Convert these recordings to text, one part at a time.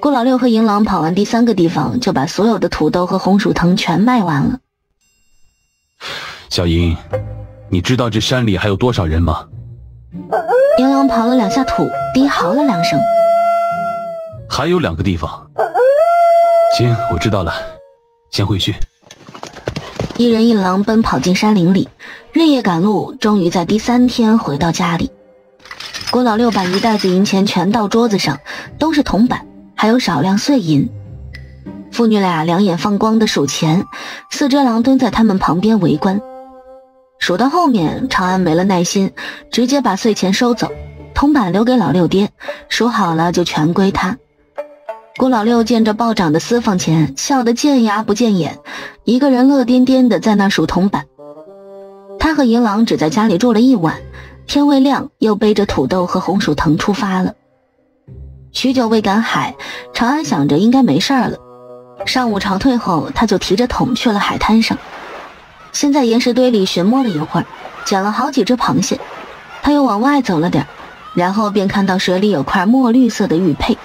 顾老六和银狼跑完第3个地方，就把所有的土豆和红薯藤全卖完了。小银，你知道这山里还有多少人吗？银狼刨了2下土，低嚎了2声。还有2个地方。行，我知道了，先回去。一人一狼奔跑进山林里，日夜赶路，终于在第3天回到家里。郭老六把一袋子银钱全倒桌子上，都是铜板，还有少量碎银。父女俩两眼放光的数钱，4只狼蹲在他们旁边围观。数到后面，长安没了耐心，直接把碎钱收走，铜板留给老六爹，数好了就全归他。郭老六见着暴涨的私房钱，笑得见牙不见眼，一个人乐颠颠的在那数铜板。他和银狼只在家里住了1晚，天未亮又背着土豆和红薯藤出发了。许久未赶海，长安想着应该没事了。上午潮退后，他就提着桶去了海滩上。先在岩石堆里寻摸了一会儿，捡了好几只螃蟹。他又往外走了点，然后便看到水里有块墨绿色的玉佩。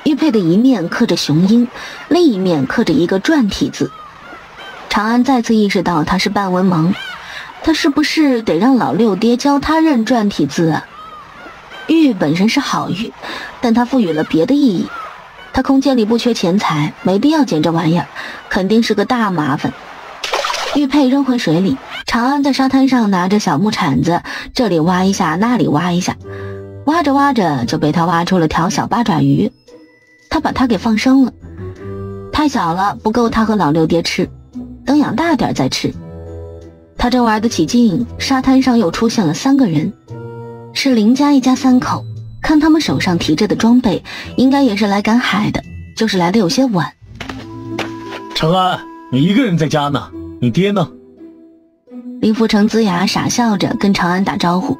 玉佩的一面刻着雄鹰，另一面刻着一个篆体字。长安再次意识到他是半文盲，他是不是得让老六爹教他认篆体字啊？玉本身是好玉，但他赋予了别的意义。他空间里不缺钱财，没必要捡这玩意儿，肯定是个大麻烦。玉佩扔回水里，长安在沙滩上拿着小木铲子，这里挖一下，那里挖一下，挖着挖着就被他挖出了条小八爪鱼。他把它给放生了，太小了，不够他和老六爹吃，等养大点再吃。他正玩得起劲，沙滩上又出现了3个人，是林家一家3口。看他们手上提着的装备，应该也是来赶海的，就是来的有些晚。长安，你一个人在家呢？你爹呢？林福成龇牙傻笑着跟长安打招呼，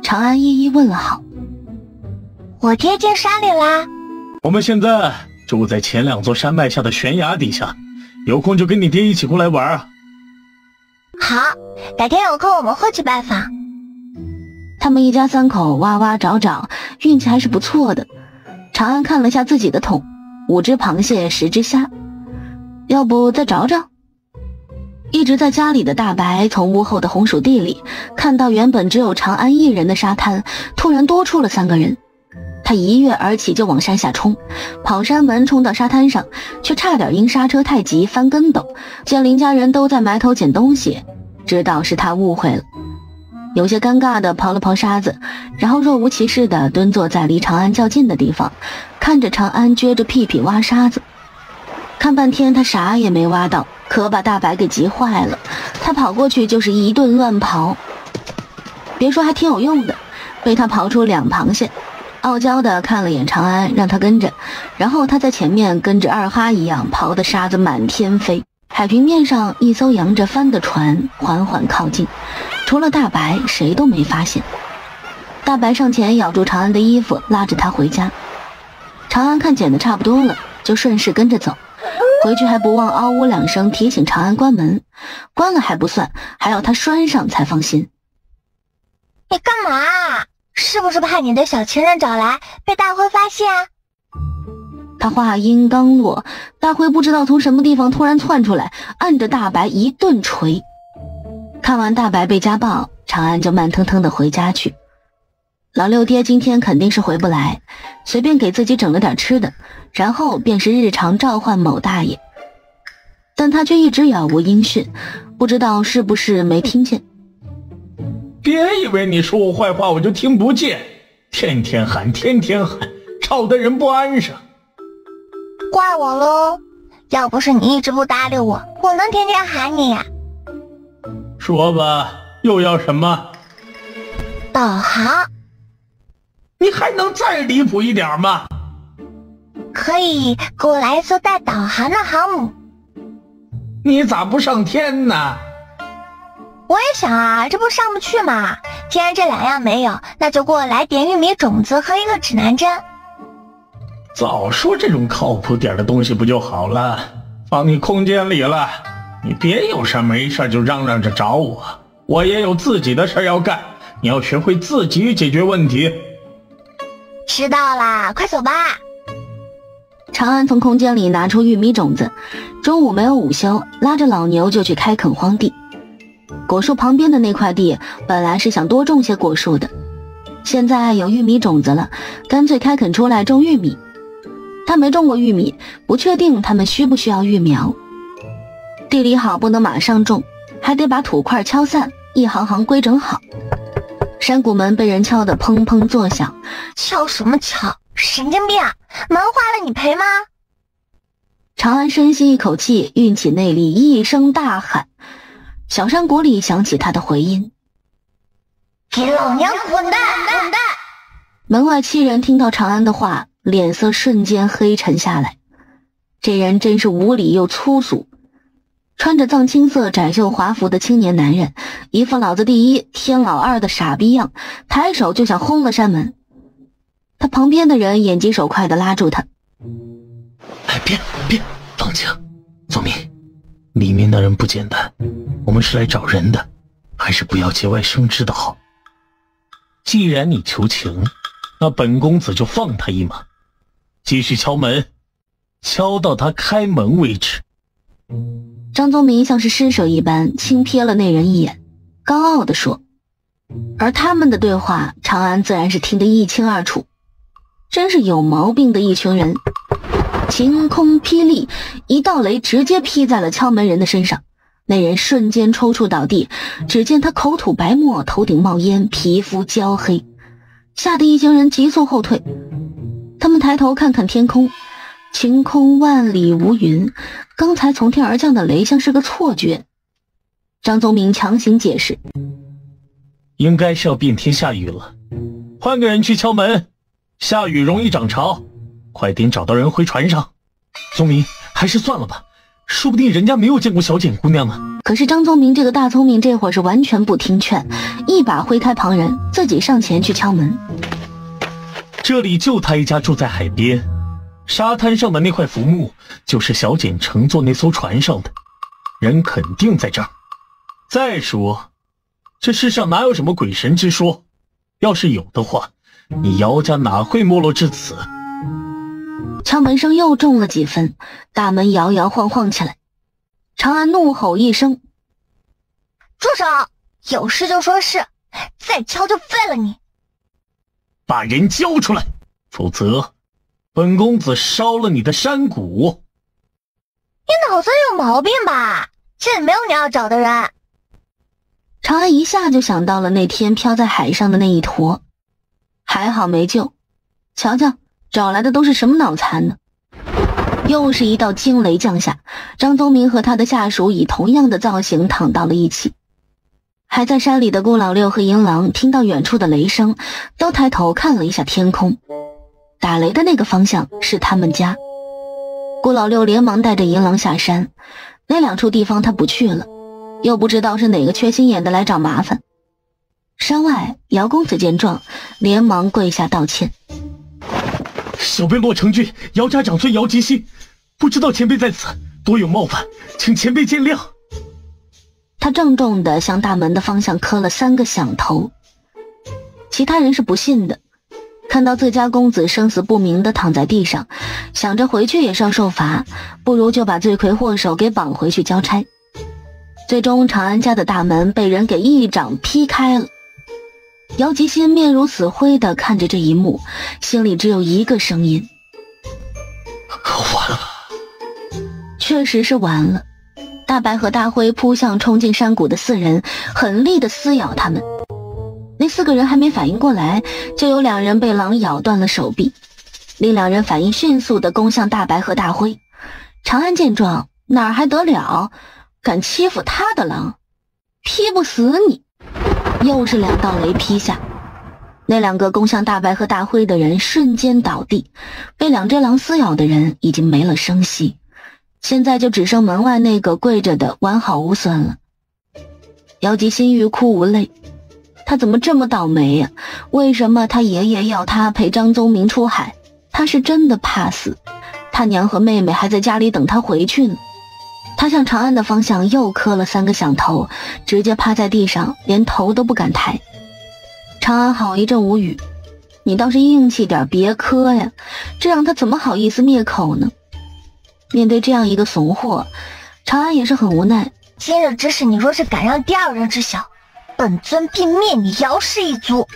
长安一一问了好。我爹进山里啦。我们现在住在前2座山脉下的悬崖底下，有空就跟你爹一起过来玩啊。好，改天有空我们会去拜访。他们一家3口挖挖找找，运气还是不错的。长安看了下自己的桶，5只螃蟹10只虾，要不再找找？一直在家里的大白从屋后的红薯地里看到原本只有长安一人的沙滩，突然多出了3个人。他一跃而起就往山下冲，跑山门冲到沙滩上，却差点因刹车太急翻跟斗。见林家人都在埋头捡东西，知道是他误会了，有些尴尬地刨了刨沙子，然后若无其事地蹲坐在离长安较近的地方，看着长安撅着屁屁挖沙子。看半天他啥也没挖到，可把大白给急坏了，他跑过去就是一顿乱刨。别说还挺有用的，被他刨出2螃蟹。傲娇的看了眼长安，让他跟着，然后他在前面跟着二哈一样刨的沙子满天飞。海平面上一艘扬着帆的船缓缓靠近，除了大白谁都没发现。大白上前咬住长安的衣服，拉着他回家。长安看捡的差不多了，就顺势跟着走，回去还不忘嗷呜2声提醒长安关门，关了还不算，还要他拴上才放心。你干嘛啊？是不是怕你的小情人找来被大辉发现啊？他话音刚落，大辉不知道从什么地方突然窜出来，按着大白一顿捶。看完大白被家暴，长安就慢腾腾的回家去。老六爹今天肯定是回不来，随便给自己整了点吃的，然后便是日常召唤某大爷。但他却一直杳无音讯，不知道是不是没听见。别以为你说我坏话我就听不见，天天喊天天喊，吵得人不安生。怪我喽，要不是你一直不搭理我，我能天天喊你呀？说吧，又要什么？导航。你还能再离谱一点吗？可以给我来一艘带导航的航母。你咋不上天呢？我也想啊，这不上不去嘛。既然这2样没有，那就给我来点玉米种子和一个指南针。早说这种靠谱点的东西不就好了，放你空间里了。你别有事没事就嚷嚷着找我，我也有自己的事要干，你要学会自己解决问题。知道啦，快走吧。长安从空间里拿出玉米种子，中午没有午休，拉着老牛就去开垦荒地。果树旁边的那块地本来是想多种些果树的，现在有玉米种子了，干脆开垦出来种玉米。他没种过玉米，不确定他们需不需要育苗。地里好不能马上种，还得把土块敲散，一行行规整好。山谷门被人敲得砰砰作响。敲什么敲？神经病啊！门坏了你赔吗？长安深吸一口气，运起内力，一声大喊。小山谷里响起他的回音：给老娘滚蛋！滚蛋！门外7人听到长安的话，脸色瞬间黑沉下来。这人真是无礼又粗俗，穿着藏青色窄袖华服的青年男人，一副老子第一天老二的傻逼样，抬手就想轰了山门。他旁边的人眼疾手快地拉住他：哎，别，放轻，宗明，里面的人不简单，我们是来找人的，还是不要节外生枝的好。既然你求情，那本公子就放他一马，继续敲门，敲到他开门为止。张宗明像是施舍一般轻瞥了那人一眼，高傲地说。而他们的对话，长安自然是听得一清二楚。真是有毛病的一群人。晴空霹雳，一道雷直接劈在了敲门人的身上，那人瞬间抽搐倒地，只见他口吐白沫，头顶冒烟，皮肤焦黑，吓得一行人急速后退。他们抬头看看天空，晴空万里无云，刚才从天而降的雷像是个错觉。张宗明强行解释：应该是要变天下雨了，换个人去敲门，下雨容易涨潮，快点找到人回船上。宗明，还是算了吧，说不定人家没有见过小简姑娘呢。可是张宗明这个大聪明这会儿是完全不听劝，一把挥开旁人，自己上前去敲门。这里就他一家住在海边，沙滩上的那块浮木就是小简乘坐那艘船上的，人肯定在这儿。再说这世上哪有什么鬼神之说，要是有的话，你姚家哪会没落至此。敲门声又重了几分，大门摇摇晃晃起来。长安怒吼一声：住手！有事就说事，再敲就废了你。把人交出来，否则本公子烧了你的山谷。你脑子有毛病吧？这里没有你要找的人。长安一下就想到了那天飘在海上的那一坨，还好没救。瞧瞧，找来的都是什么脑残呢？又是一道惊雷降下，张宗明和他的下属以同样的造型躺到了一起。还在山里的顾老六和银狼听到远处的雷声，都抬头看了一下天空，打雷的那个方向是他们家。顾老六连忙带着银狼下山，那2处地方他不去了，又不知道是哪个缺心眼的来找麻烦。山外姚公子见状，连忙跪下道歉：小辈洛成俊，姚家长孙姚吉新，不知道前辈在此，多有冒犯，请前辈见谅。他郑重地向大门的方向磕了3个响头。其他人是不信的，看到自家公子生死不明地躺在地上，想着回去也是要受罚，不如就把罪魁祸首给绑回去交差。最终长安家的大门被人给一掌劈开了。姚吉新面如死灰地看着这一幕，心里只有一个声音：完了。确实是完了。大白和大灰扑向冲进山谷的4人，狠力地撕咬他们。那4个人还没反应过来，就有2人被狼咬断了手臂，另2人反应迅速地攻向大白和大灰。长安见状，哪儿还得了，敢欺负他的狼，劈不死你！又是2道雷劈下，那2个攻向大白和大灰的人瞬间倒地，被2只狼撕咬的人已经没了声息，现在就只剩门外那个跪着的完好无损了。姚吉新欲哭无泪，他怎么这么倒霉呀？为什么他爷爷要他陪张宗明出海？他是真的怕死，他娘和妹妹还在家里等他回去呢。他向长安的方向又磕了3个响头，直接趴在地上，连头都不敢抬。长安好一阵无语，你倒是硬气点，别磕呀，这让他怎么好意思灭口呢？面对这样一个怂货，长安也是很无奈。今日之事，你若是敢让第二人知晓，本尊必灭你姚氏一族。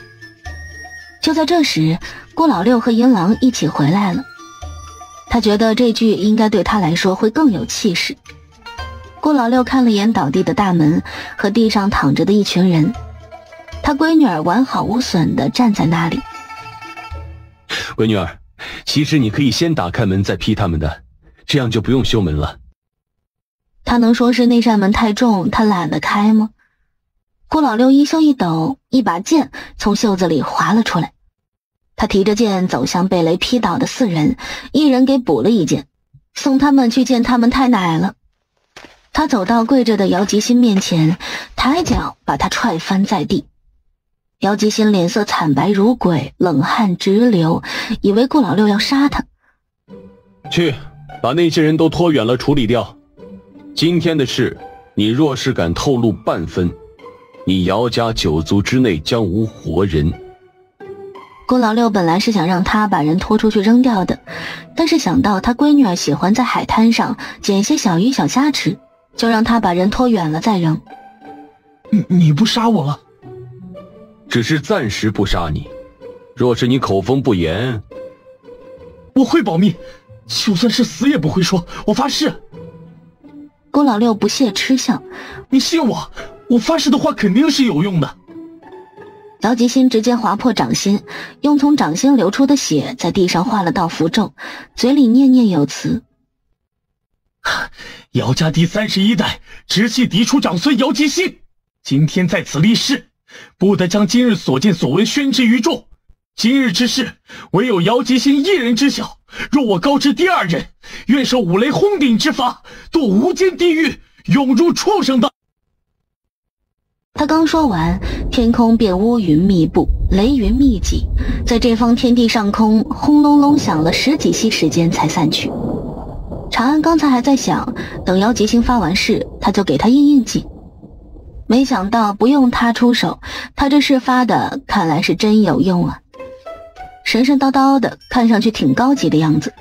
就在这时，顾老六和银狼一起回来了。他觉得这句应该对他来说会更有气势。顾老六看了眼倒地的大门和地上躺着的一群人，他闺女儿完好无损地站在那里。闺女儿，其实你可以先打开门再劈他们的，这样就不用修门了。他能说是那扇门太重，他懒得开吗？顾老六衣袖一抖，一把剑从袖子里滑了出来。他提着剑走向被雷劈倒的4人，一人给补了一剑，送他们去见他们太奶了。他走到跪着的姚吉新面前，抬脚把他踹翻在地。姚吉新脸色惨白如鬼，冷汗直流，以为顾老六要杀他。去，把那些人都拖远了处理掉。今天的事，你若是敢透露半分，你姚家9族之内将无活人。顾老六本来是想让他把人拖出去扔掉的，但是想到他闺女儿喜欢在海滩上捡些小鱼小虾吃，就让他把人拖远了再扔。你不杀我了？只是暂时不杀你，若是你口风不严，我会保密，就算是死也不会说，我发誓。顾老六不屑嗤笑，你信我，我发誓的话肯定是有用的。姚吉新直接划破掌心，用从掌心流出的血在地上画了道符咒，嘴里念念有词。姚家第31代直系嫡出长孙姚吉新，今天在此立誓，不得将今日所见所闻宣之于众。今日之事，唯有姚吉新一人知晓。若我告知第二人，愿受五雷轰顶之罚，堕无间地狱，涌入畜生道。他刚说完，天空便乌云密布，雷云密集，在这方天地上空轰隆隆响了10几息时间才散去。长安刚才还在想，等姚吉星发完誓，他就给他应景。没想到不用他出手，他这誓发的看来是真有用啊，神神叨叨的，看上去挺高级的样子。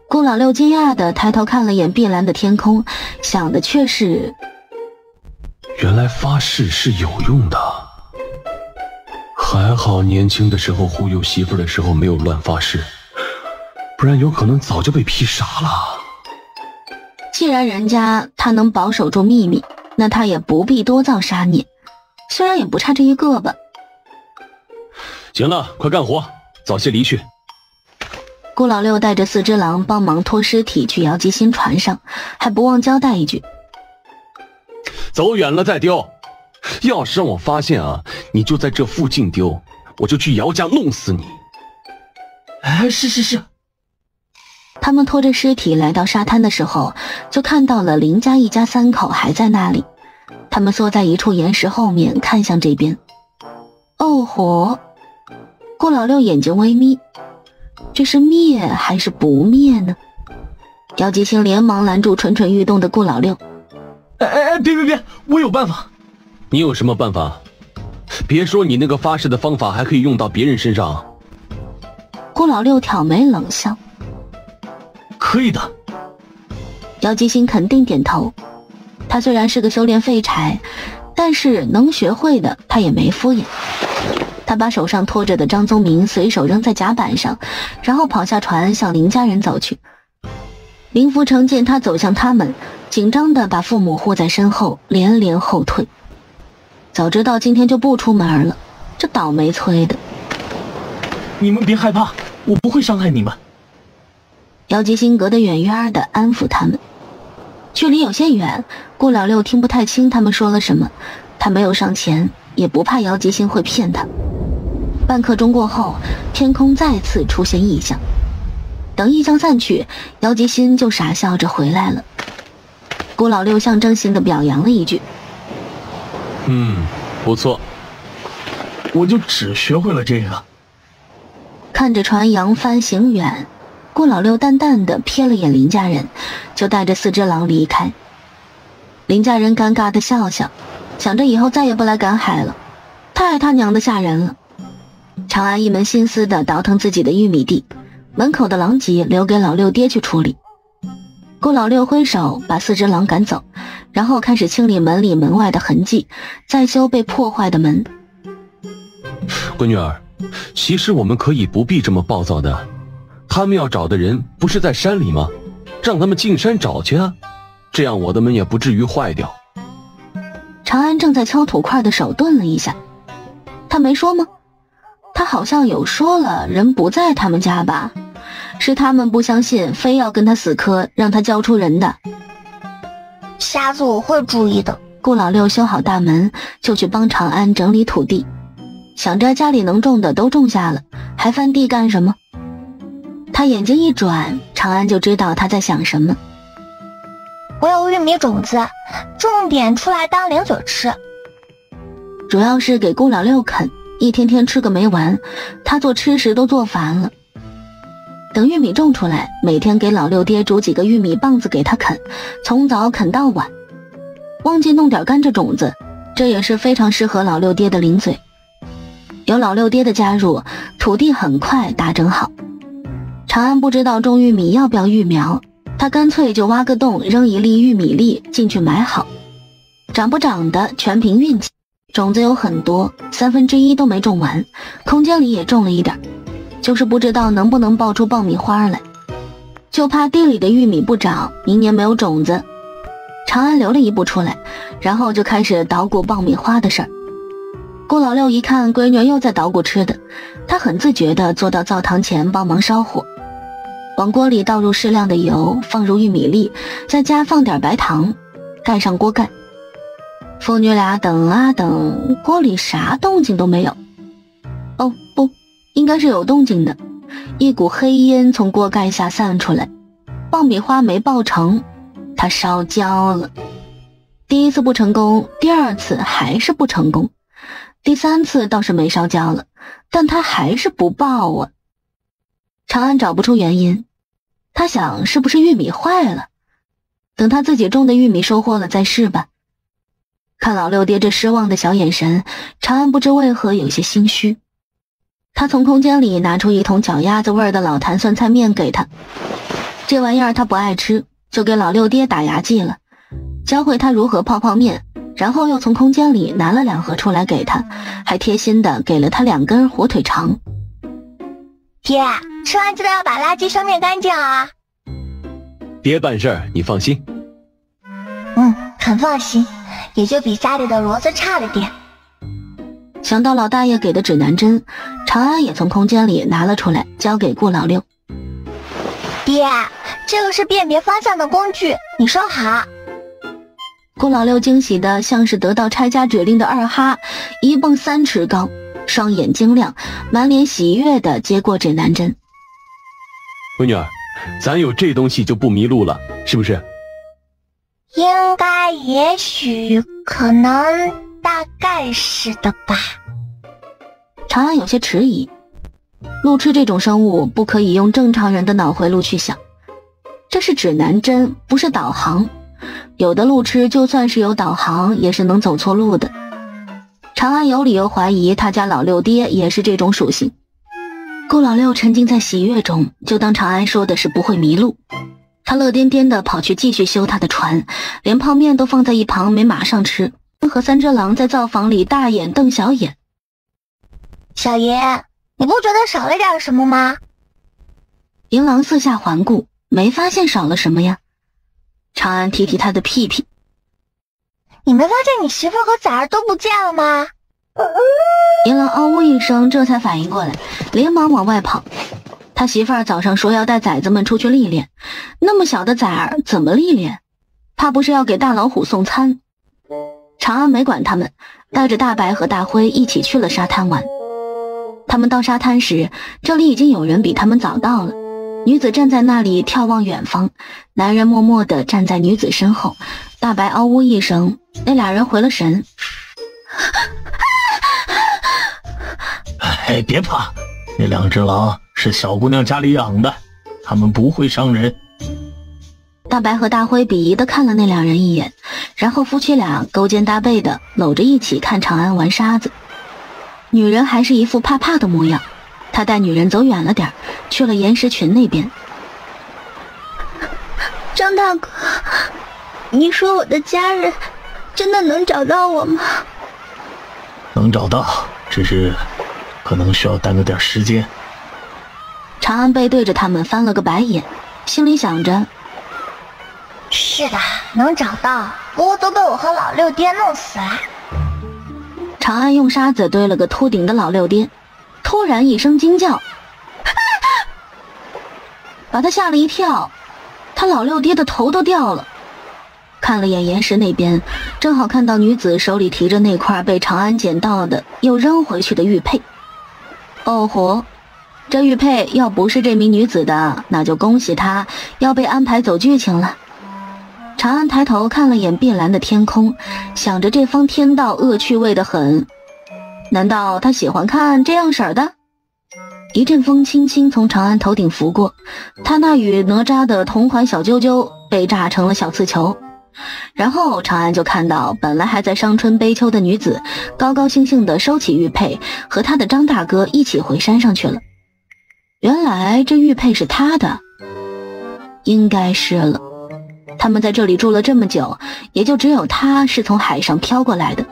顾老六惊讶的抬头看了眼碧蓝的天空，想的却是，原来发誓是有用的，还好年轻的时候忽悠媳妇的时候没有乱发誓，不然有可能早就被劈傻了。既然人家他能保守住秘密，那他也不必多造杀孽，虽然也不差这一个吧。行了，快干活，早些离去。顾老六带着4只狼帮忙拖尸体去姚吉新船上，还不忘交代一句，走远了再丢，要是让我发现啊，你就在这附近丢，我就去姚家弄死你。哎，是。他们拖着尸体来到沙滩的时候，就看到了林家一家3口还在那里。他们缩在一处岩石后面，看向这边。哦火！顾老六眼睛微眯，这是灭还是不灭呢？姚吉星连忙拦住蠢蠢欲动的顾老六。别，我有办法。你有什么办法？别说你那个发誓的方法还可以用到别人身上。顾老六挑眉冷笑。可以的。姚吉星肯定点头。他虽然是个修炼废柴，但是能学会的他也没敷衍。他把手上拖着的张宗明随手扔在甲板上，然后跑下船向林家人走去。林福成见他走向他们，紧张地把父母护在身后，连连后退。早知道今天就不出门了，这倒霉催的。你们别害怕，我不会伤害你们。姚吉星隔得远远的安抚他们。距离有些远，顾老六听不太清他们说了什么，他没有上前，也不怕姚吉星会骗他。半刻钟过后，天空再次出现异象。等异象散去，姚吉星就傻笑着回来了。顾老六象征性的表扬了一句：不错。我就只学会了这个。看着船扬帆行远，顾老六淡淡的瞥了眼林家人，就带着4只狼离开。林家人尴尬的笑笑，想着以后再也不来赶海了，太他娘的吓人了。长安一门心思地倒腾自己的玉米地，门口的狼藉留给老六爹去处理。顾老六挥手把4只狼赶走，然后开始清理门里门外的痕迹，再修被破坏的门。闺女儿，其实我们可以不必这么暴躁的，他们要找的人不是在山里吗？让他们进山找去啊，这样我的门也不至于坏掉。长安正在敲土块的手顿了一下，他没说吗？他好像有说了，人不在他们家吧？是他们不相信，非要跟他死磕，让他交出人的。下次我会注意的。顾老六修好大门，就去帮长安整理土地，想着家里能种的都种下了，还翻地干什么？他眼睛一转，长安就知道他在想什么。我有玉米种子，种点出来当零嘴吃。主要是给顾老六啃，一天天吃个没完，他做吃食都做烦了。等玉米种出来，每天给老六爹煮几个玉米棒子给他啃，从早啃到晚。忘记弄点甘蔗种子，这也是非常适合老六爹的零嘴。有老六爹的加入，土地很快打整好。长安不知道种玉米要不要育苗，他干脆就挖个洞，扔一粒玉米粒进去埋好。长不长的全凭运气，种子有很多，1/3都没种完，空间里也种了一点，就是不知道能不能爆出爆米花来，就怕地里的玉米不长，明年没有种子。长安留了一步出来，然后就开始捣鼓爆米花的事儿。顾老六一看闺女又在捣鼓吃的，他很自觉地坐到灶堂前帮忙烧火，往锅里倒入适量的油，放入玉米粒，再加放点白糖，盖上锅盖。父女俩等啊等，锅里啥动静都没有。哦不，应该是有动静的，一股黑烟从锅盖下散出来，爆米花没爆成，它烧焦了。第一次不成功，第二次还是不成功，第3次倒是没烧焦了，但它还是不爆啊。长安找不出原因，他想是不是玉米坏了，等他自己种的玉米收获了再试吧。看老六爹这失望的小眼神，长安不知为何有些心虚。他从空间里拿出一桶脚丫子味儿的老坛酸菜面给他，这玩意儿他不爱吃，就给老六爹打牙祭了，教会他如何泡泡面，然后又从空间里拿了2盒出来给他，还贴心的给了他2根火腿肠。爹，吃完记得要把垃圾收灭干净啊。爹办事儿，你放心。很放心，也就比家里的骡子差了点。想到老大爷给的指南针，长安也从空间里拿了出来，交给顾老六。爹，这个是辨别方向的工具，你收好。顾老六惊喜的像是得到拆家指令的二哈，一蹦3尺高，双眼晶亮，满脸喜悦的接过指南针。闺女儿，咱有这东西就不迷路了，是不是？应该也许可能大概是的吧。长安有些迟疑，路痴这种生物不可以用正常人的脑回路去想，这是指南针，不是导航，有的路痴就算是有导航也是能走错路的。长安有理由怀疑他家老六爹也是这种属性。顾老六沉浸在喜悦中，就当长安说的是不会迷路。他乐颠颠地跑去继续修他的船，连泡面都放在一旁没马上吃，和3只狼在灶房里大眼瞪小眼。小爷，你不觉得少了点什么吗？银狼四下环顾，没发现少了什么呀。长安提提他的屁屁。你没发现你媳妇和崽儿都不见了吗？银狼嗷呜一声，这才反应过来，连忙往外跑。他媳妇儿早上说要带崽子们出去历练，那么小的崽儿怎么历练？怕不是要给大老虎送餐？长安没管他们，带着大白和大灰一起去了沙滩玩。他们到沙滩时，这里已经有人比他们早到了。女子站在那里眺望远方，男人默默地站在女子身后。大白嗷呜一声，那俩人回了神。哎，别怕，那2只狼是小姑娘家里养的，他们不会伤人。大白和大灰鄙夷地看了那2人一眼，然后夫妻俩勾肩搭背的搂着一起看长安玩沙子。女人还是一副怕怕的模样。他带女人走远了点，去了岩石群那边。张大哥，你说我的家人真的能找到我吗？能找到，只是可能需要耽搁点时间。长安背对着他们翻了个白眼，心里想着，是的，能找到，不过都被我和老六爹弄死了。长安用沙子堆了个秃顶的老六爹，突然一声惊叫，把他吓了一跳，他老六爹的头都掉了。看了眼岩石那边，正好看到女子手里提着那块被长安捡到的又扔回去的玉佩。哦豁，这玉佩要不是这名女子的，那就恭喜她要被安排走剧情了。长安抬头看了眼碧蓝的天空，想着这方天道恶趣味的很，难道他喜欢看这样式儿的？一阵风轻轻从长安头顶拂过，他那与哪吒的同款小啾啾被炸成了小刺球。然后长安就看到本来还在伤春悲秋的女子高高兴兴地收起玉佩，和他的张大哥一起回山上去了。原来这玉佩是他的，应该是了。他们在这里住了这么久，也就只有他是从海上飘过来的。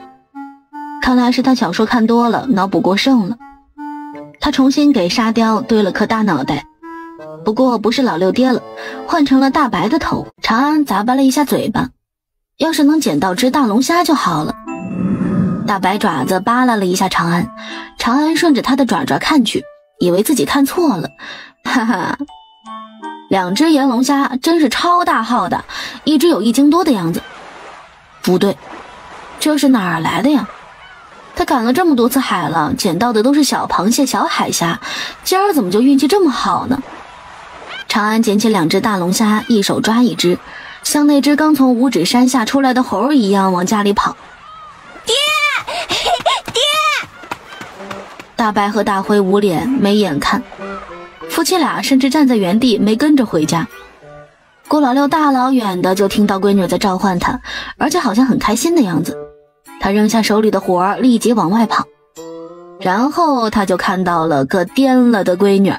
看来是他小说看多了，脑补过剩了。他重新给沙雕堆了颗大脑袋，不过不是老六爹了，换成了大白的头。长安咂巴了一下嘴巴，要是能捡到只大龙虾就好了。大白爪子扒拉了一下长安，长安顺着他的爪爪看去，以为自己看错了，哈哈。两只盐龙虾真是超大号的，一只有1斤多的样子。不对，这是哪儿来的呀？他赶了这么多次海了，捡到的都是小螃蟹、小海虾，今儿怎么就运气这么好呢？长安捡起2只大龙虾，一手抓一只，像那只刚从五指山下出来的猴一样往家里跑。爹，爹！大白和大灰捂脸没眼看，夫妻俩甚至站在原地没跟着回家。郭老六大老远的就听到闺女在召唤他，而且好像很开心的样子。他扔下手里的活儿，立即往外跑。然后他就看到了个颠了的闺女。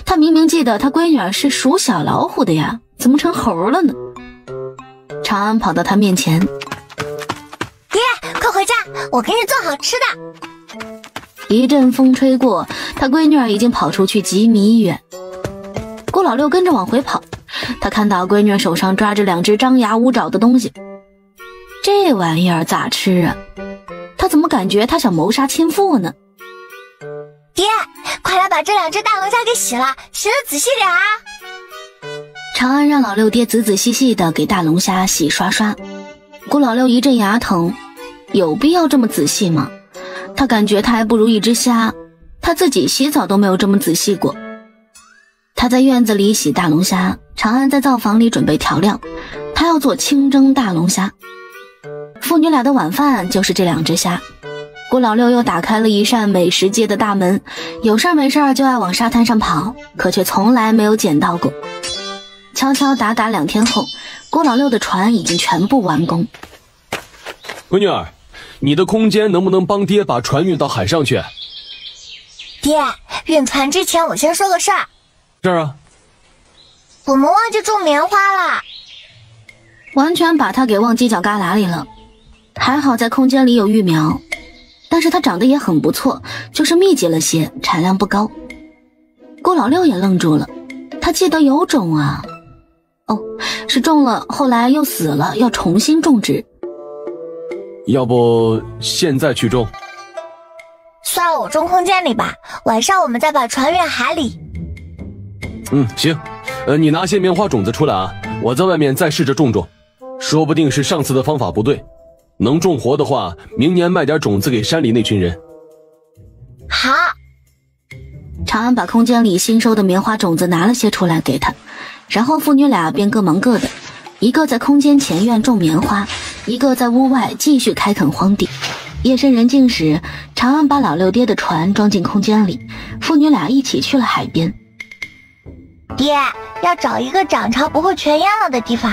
他明明记得他闺女是属小老虎的呀，怎么成猴了呢？长安跑到他面前，爹，快回家，我给你做好吃的。一阵风吹过，他闺女已经跑出去几米远。郭老六跟着往回跑，他看到闺女手上抓着2只张牙舞爪的东西，这玩意儿咋吃啊？他怎么感觉他想谋杀亲父呢？爹，快来把这2只大龙虾给洗了，洗得仔细点啊！长安让老六爹仔仔细细的给大龙虾洗刷刷。郭老六一阵牙疼，有必要这么仔细吗？他感觉他还不如一只虾，他自己洗澡都没有这么仔细过。他在院子里洗大龙虾，长安在灶房里准备调料，他要做清蒸大龙虾。父女俩的晚饭就是这2只虾。郭老六又打开了一扇美食街的大门，有事没事就爱往沙滩上跑，可却从来没有捡到过。敲敲打打2天后，郭老六的船已经全部完工。闺女儿，你的空间能不能帮爹把船运到海上去？爹，运船之前我先说个事儿。这儿啊，我们忘记种棉花了。完全把它给忘犄角旮旯里了。还好在空间里有育苗，但是它长得也很不错，就是密集了些，产量不高。郭老六也愣住了，他记得有种啊，哦，是种了，后来又死了，要重新种植。要不现在去种？算了，我种空间里吧，晚上我们再把船运海里。行，你拿些棉花种子出来啊，我在外面再试着种种，说不定是上次的方法不对，能种活的话，明年卖点种子给山里那群人。好。长安把空间里新收的棉花种子拿了些出来给他，然后父女俩便各忙各的，一个在空间前院种棉花，一个在屋外继续开垦荒地。夜深人静时，长安把老六爹的船装进空间里，父女俩一起去了海边。爹，要找一个涨潮不会全淹了的地方。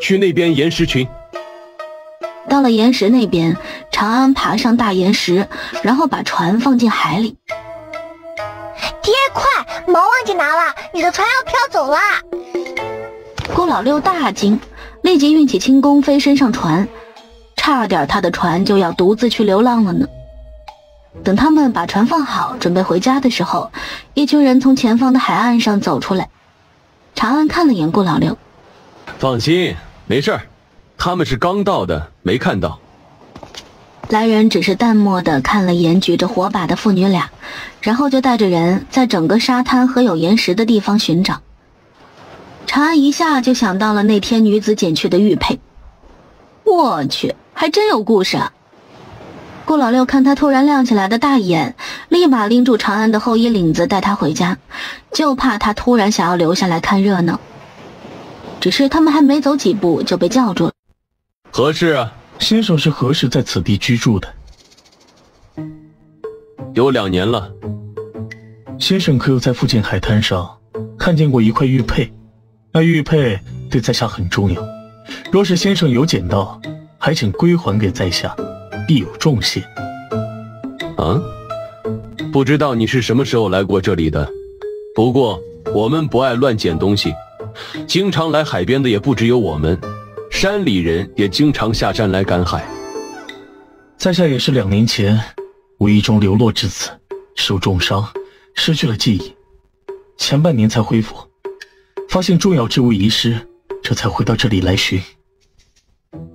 去那边岩石群。到了岩石那边，长安爬上大岩石，然后把船放进海里。爹，快，毛忘记拿了，你的船要飘走了。郭老六大惊，立即运起轻功飞身上船，差点他的船就要独自去流浪了呢。等他们把船放好，准备回家的时候，一群人从前方的海岸上走出来。长安看了眼郭老六，放心，没事儿，他们是刚到的，没看到。来人只是淡漠地看了眼举着火把的父女俩，然后就带着人在整个沙滩和有岩石的地方寻找。长安一下就想到了那天女子捡去的玉佩，我去，还真有故事啊！郭老六看他突然亮起来的大眼，立马拎住长安的后衣领子带他回家，就怕他突然想要留下来看热闹。只是他们还没走几步就被叫住了。何事啊？先生是何时在此地居住的？有2年了。先生可有在附近海滩上看见过一块玉佩？那玉佩对在下很重要，若是先生有捡到，还请归还给在下，必有重谢。啊？不知道你是什么时候来过这里的，不过我们不爱乱捡东西，经常来海边的也不只有我们，山里人也经常下山来赶海。在下也是2年前无意中流落至此，受重伤，失去了记忆，前半年才恢复，发现重要之物遗失，这才回到这里来寻。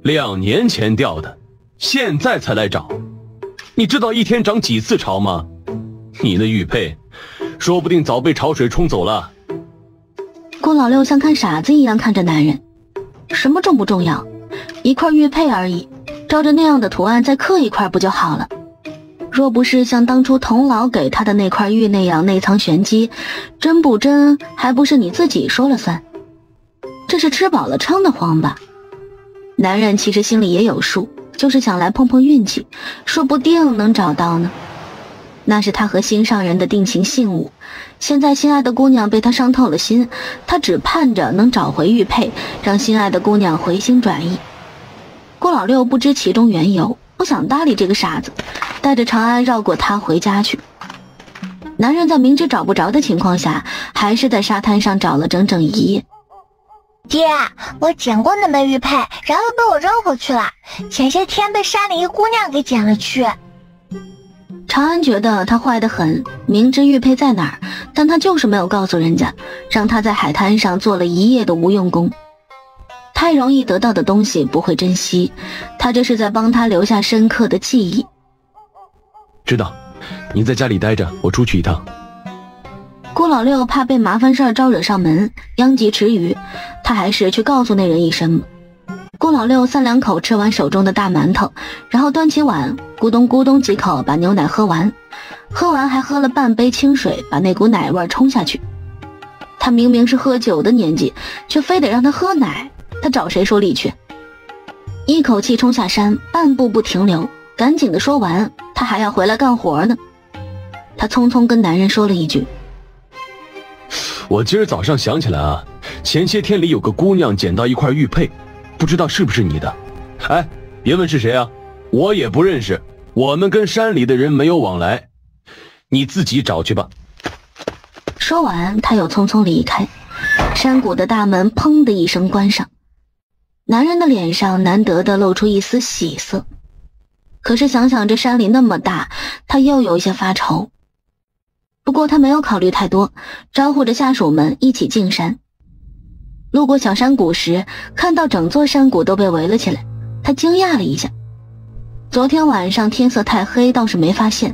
2年前掉的，现在才来找，你知道一天涨几次潮吗？你那玉佩说不定早被潮水冲走了。郭老六像看傻子一样看着男人，什么重不重要，一块玉佩而已，照着那样的图案再刻一块不就好了？若不是像当初童老给他的那块玉那样内藏玄机，真不真还不是你自己说了算。这是吃饱了撑得慌吧？男人其实心里也有数，就是想来碰碰运气，说不定能找到呢。那是他和心上人的定情信物，现在心爱的姑娘被他伤透了心，他只盼着能找回玉佩，让心爱的姑娘回心转意。郭老六不知其中缘由，不想搭理这个傻子，带着长安绕过他回家去。男人在明知找不着的情况下，还是在沙滩上找了整整1夜。爹，我捡过那枚玉佩，然后被我扔回去了，前些天被山里一姑娘给捡了去。长安觉得他坏得很，明知玉佩在哪儿，但他就是没有告诉人家，让他在海滩上做了1夜的无用功。太容易得到的东西不会珍惜，他这是在帮他留下深刻的记忆。知道，你在家里待着，我出去一趟。郭老六怕被麻烦事儿招惹上门，殃及池鱼，他还是去告诉那人一声了。郭老六3两口吃完手中的大馒头，然后端起碗咕咚咕咚几口把牛奶喝完，喝完还喝了半杯清水，把那股奶味冲下去。他明明是喝酒的年纪，却非得让他喝奶，他找谁说理去？一口气冲下山，半步不停留，赶紧的说完，他还要回来干活呢。他匆匆跟男人说了一句：我今儿早上想起来啊，前些天里有个姑娘捡到一块玉佩，不知道是不是你的。哎，别问是谁啊，我也不认识，我们跟山里的人没有往来，你自己找去吧。说完他又匆匆离开，山谷的大门砰的一声关上。男人的脸上难得的露出一丝喜色，可是想想这山里那么大，他又有一些发愁。不过他没有考虑太多，招呼着下属们一起进山。路过小山谷时，看到整座山谷都被围了起来，他惊讶了一下。昨天晚上天色太黑，倒是没发现，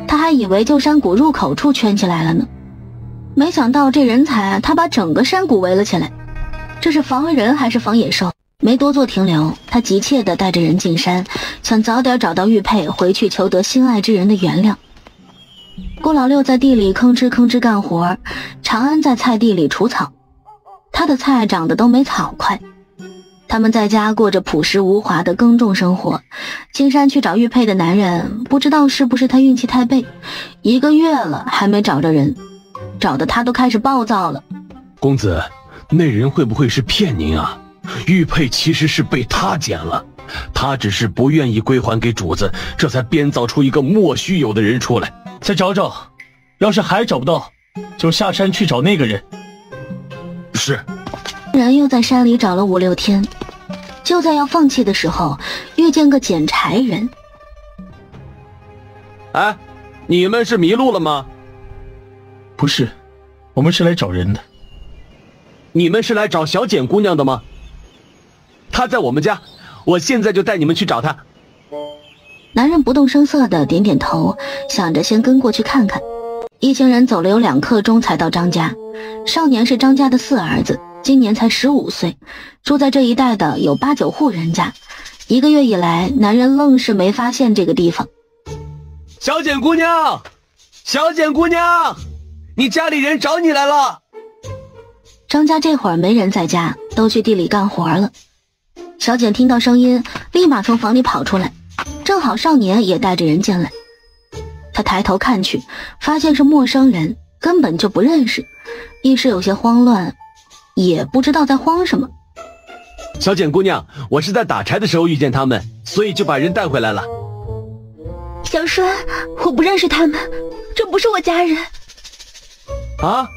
他还以为旧山谷入口处圈起来了呢。没想到这人才，他把整个山谷围了起来，这是防人还是防野兽？没多做停留，他急切地带着人进山，想早点找到玉佩，回去求得心爱之人的原谅。郭老六在地里吭哧吭哧干活，长安在菜地里除草。他的菜长得都没草快。他们在家过着朴实无华的耕种生活。进山去找玉佩的男人，不知道是不是他运气太背，1个月了还没找着人，找得他都开始暴躁了。公子，那人会不会是骗您啊？玉佩其实是被他捡了。他只是不愿意归还给主子，这才编造出一个莫须有的人出来。再找找，要是还找不到，就下山去找那个人。是。人又在山里找了5、6天，就在要放弃的时候，遇见个捡柴人。哎，你们是迷路了吗？不是，我们是来找人的。你们是来找小简姑娘的吗？她在我们家，我现在就带你们去找她。男人不动声色地点点头，想着先跟过去看看。一行人走了有2刻钟才到张家。少年是张家的4儿子，今年才15岁，住在这一带的有8、9户人家。1个月以来，男人愣是没发现这个地方。小简姑娘，小简姑娘，你家里人找你来了。张家这会儿没人在家，都去地里干活了。小简听到声音，立马从房里跑出来，正好少年也带着人进来。他抬头看去，发现是陌生人，根本就不认识，一时有些慌乱，也不知道在慌什么。小简姑娘，我是在打柴的时候遇见他们，所以就把人带回来了。小栓，我不认识他们，这不是我家人。啊？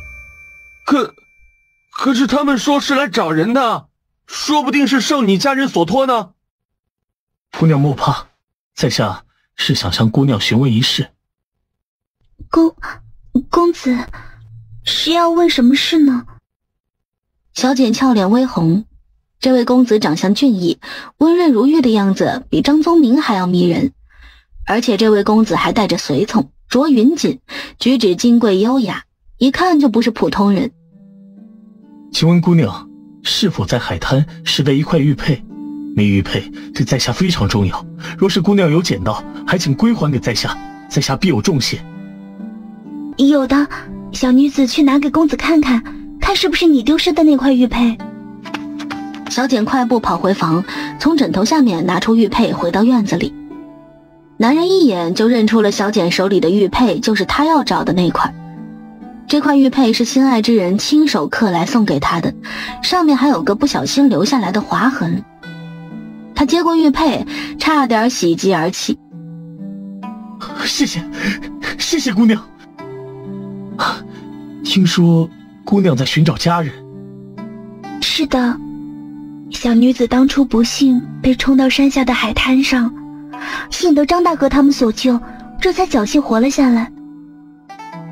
可是他们说是来找人的，说不定是受你家人所托呢。姑娘莫怕，在下是想向姑娘询问一事。公子，是要问什么事呢？小简俏脸微红，这位公子长相俊逸，温润如玉的样子比张宗明还要迷人，而且这位公子还带着随从，着云锦，举止金贵优雅，一看就不是普通人。请问姑娘是否在海滩拾得一块玉佩？那玉佩对在下非常重要，若是姑娘有捡到，还请归还给在下，在下必有重谢。有的，小女子去拿给公子看看，看是不是你丢失的那块玉佩。小简快步跑回房，从枕头下面拿出玉佩，回到院子里。男人一眼就认出了小简手里的玉佩就是他要找的那块。这块玉佩是心爱之人亲手刻来送给他的，上面还有个不小心留下来的划痕。他接过玉佩，差点喜极而泣。谢谢姑娘。听说姑娘在寻找家人。是的，小女子当初不幸被冲到山下的海滩上，幸得张大哥他们所救，这才侥幸活了下来。